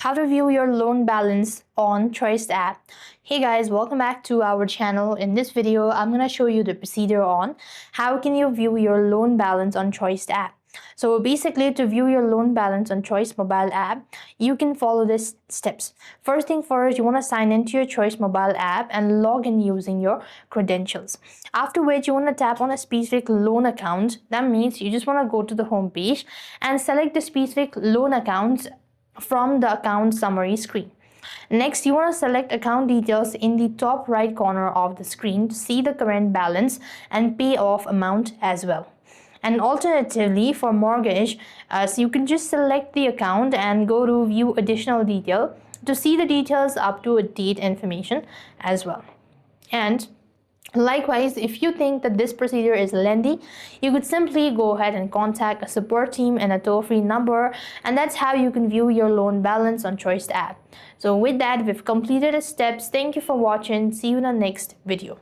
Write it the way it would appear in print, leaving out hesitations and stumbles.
how to view your loan balance on Truist app. Hey guys, welcome back to our channel. In this video, I'm going to show you the procedure on how can you view your loan balance on Truist app. So basically, to view your loan balance on Truist mobile app, you can follow these steps. First thing first, you want to sign into your Truist mobile app and log in using your credentials. After which, you want to tap on a specific loan account. That means you just want to go to the home page and select the specific loan account from the account summary screen. Next, you want to select account details in the top right corner of the screen to see the current balance and payoff amount as well. And alternatively, for mortgage, so you can just select the account and go to view additional detail to see the details up to date information as well. And likewise, if you think that this procedure is lengthy, you could simply go ahead and contact a support team and a toll-free number, and that's how you can view your loan balance on Truist app. So with that, we've completed the steps. Thank you for watching. See you in the next video.